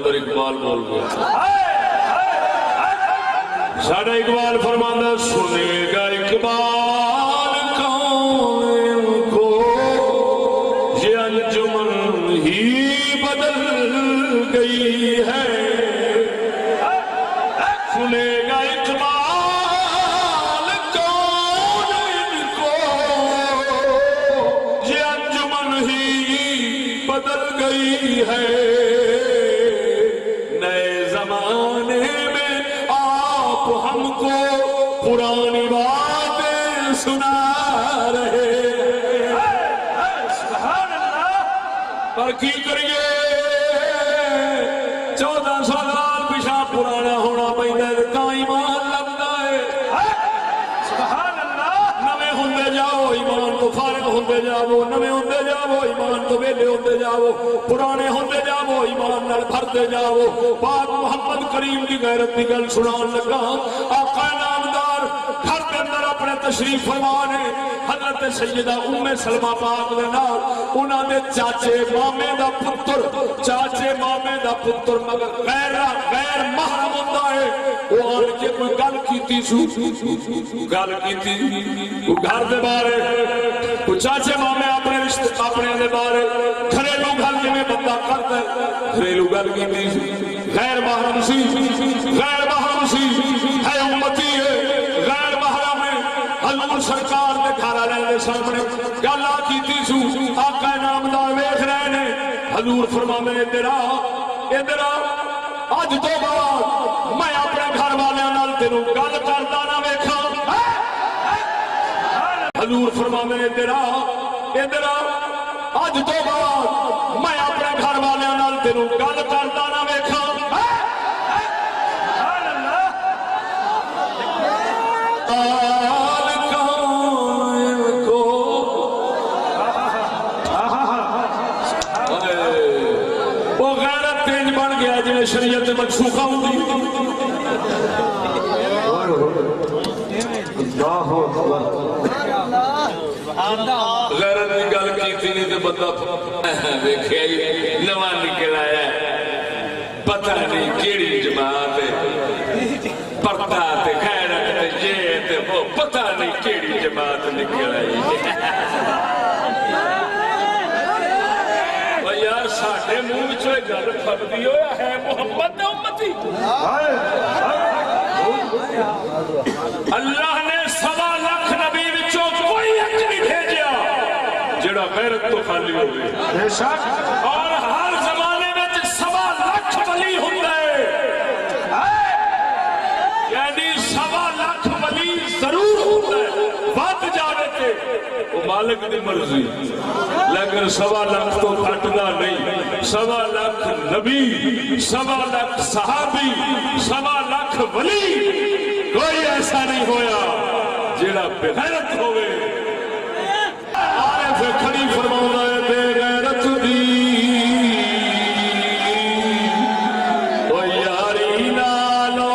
کلندر اقبال بول گیا ساڑھا اقبال فرماندہ سنے گا اقبال کون کو یہ انجمن ہی بدل گئی ہے سنے گا اقبال کون کو یہ انجمن ہی بدل گئی ہے نئے زمانے میں آپ ہم کو پرانی باتیں سنا رہے سبحان اللہ پر کی کریے 1400 سال پیچھا پرانا ہونا پہنتا ہے کہاں ایمان لگتا ہے سبحان اللہ نویں ہوندے جاؤ ایمان تو فارغ ہوندے جاؤ نویں ہوندے جاؤ ایمان تو ویلے ہوندے جاؤ پرانے ہوندے جاؤ ایمان نال بھرتے جاؤ پاک محمد کریم کی غیرت کی گل سنان لگا آقا نامدار گھر کے اندر اپنے تشریف فرمانے حضرت سیدہ ام سلمہ پاک دے نال انہاں دے چاچے مامے دا پتر مگر غیر محرم ہوندا ہے وہ آن کے کوئی گل کیتی سو گل کیتی وہ گھر دے بارے وہ چاچے مامے اپنے رشتے اپنے دے بارے گھریلو گل جویں بندہ کردا ہے گھریلو گل کیتی غیر محرم سی ہے امتی ہے غیر محرم ہے حضور سرکار نے گھر والے دے سامنے گل کیتی سو آقا نامدار ویکھ رہے نے حضور فرماندے نے ادھر اج تو بعد میں اپنے گھر والوں نال تینوں گل کردا نہ ویکھاں حضور فرماندے نے ادھر اج تو بعد میں اپنے گھر والوں نال تینوں گل کردا نہ ویکھاں شریعت منسوخہ ہوتی غیرت کی گل کی نہیں تو بندہ دیکھے نواں نکل آیا پتہ نہیں کیڑی جماعت پردہ تے غیرت تے یہ تے وہ پتہ نہیں کیڑی جماعت نکل آئی یار ساڑھے منہ چوئے گل پھردی ہویا ہے محمد نے امتی اللہ نے 1.25 لاکھ نبی وچوں کوئی ایک نہیں بھیجیا جڑا غیرت تو خالی ہو گئی اور ہر زمانے میں 1.25 لاکھ ولی ہوتا ہے یعنی 1.25 لاکھ ولی ضرور ہوتا ہے بات جانے کے وہ مالک دی مرضی لیکن 1.25 لاکھ تو گھٹنا نہیں 1.25 لاکھ نبی 1.25 لاکھ صحابی 1.25 لاکھ ولی کوئی ایسا نہیں ہویا جیڑا بغیرت ہوئے عارف کھڑی فرماؤں ہے بے غیرت دی او یاری نالو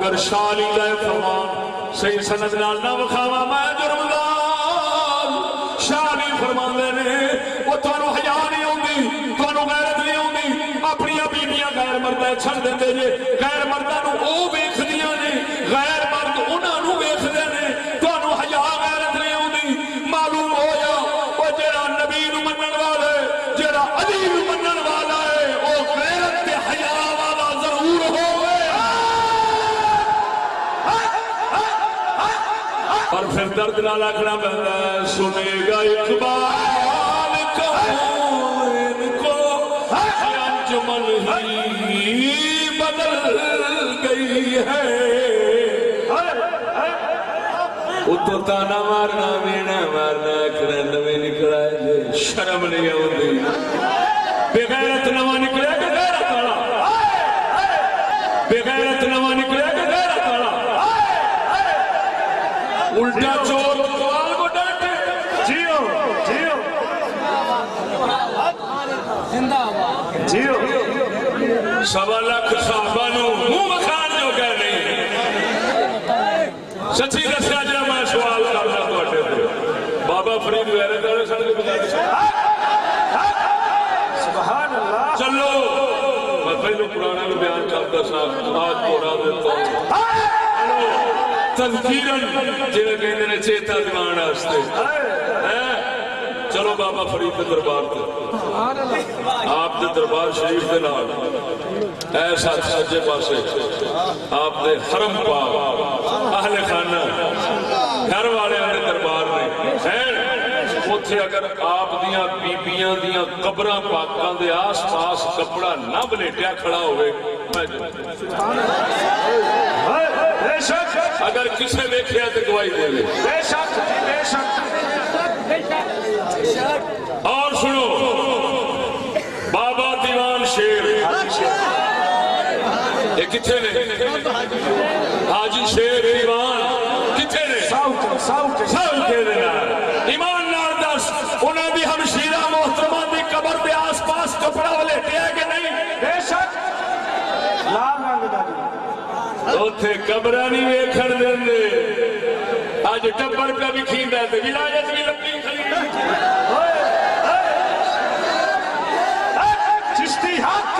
اگر شالی لے فرمان صحیح سند نال نہ وکھاوا میں جرمدار شالی فرماندے نے وہ تانوں حیا نہیں ہوندی تانوں غیرت نہیں ہوندی اپنی بیبیاں غیر مردہ چھڑ دیندے جے غیر مرداں نوں او ویکھدیاں نے غیر مرد انہاں نوں ویکھدے نے تانوں حیا غیرت نہیں ہوندی معلوم ہویا او جڑا نبی نوں منن والا ہے جڑا علی نوں منن والا ہے او غیرت تے حیا والا ضرور ہوے اور پھر درد نال آکھنا پیندا ہے سنے گا اقبال کون کو انجمن ہی بدل گئی ہے اتو تانا مارنا مینا مارنا آکھنا نویں نکلا ہے شرم نہیں آؤندی بے غیرت نواں نکلے کہ غیرت والا بے غیرت نواں نکلے کہ غیرت والا الٹا چور کوال کو ڈانٹے جیو جیو جیو سوا لاکھ صحابہ نو منہ مکھان جو کہ نہیں سچی دسیا جا میں سوال کرنا تواڈے تے بابا فرید غیرت والے سن کے بتا سبحان اللہ چلو میں پہلو قرآن میں بیان کرتا سا آج قرآن دیتا ہوں تذکیرن جنہیں کہتے ہیں چیتا دیوان آستے چلو بابا فرید کے دربار تے آپ دے دربار شریف دے نال ایسا سجے پاسے آپ دے حرم پاک اہل خانہ گھر والے آنے دربار میں اتھے اگر آپ دیاں بیبیاں دیاں قبراں پاکاں دے آس پاس کپڑا نہ بلیٹیا کھڑا ہوئے میں بے شک اگر کسے دیکھیا تو گواہی دے لے بے شک بے شک اور سنو بابا دیوان شیر یہ کتھے نے حاجی شیر دیوان کتھے نے ساؤ کے دینا ایمان نار دس انہیں بھی ہمشیرہ محترمہ دی قبر دے آس پاس کپڑا والے دیا کہ نہیں بے شک لام رنگ دا دی اوتھے قبرہ نہیں ویکھن دیں دے آج ٹبر کا بھی کھیندا ہے ولایت بھی لمبی کھڑی چشتی حق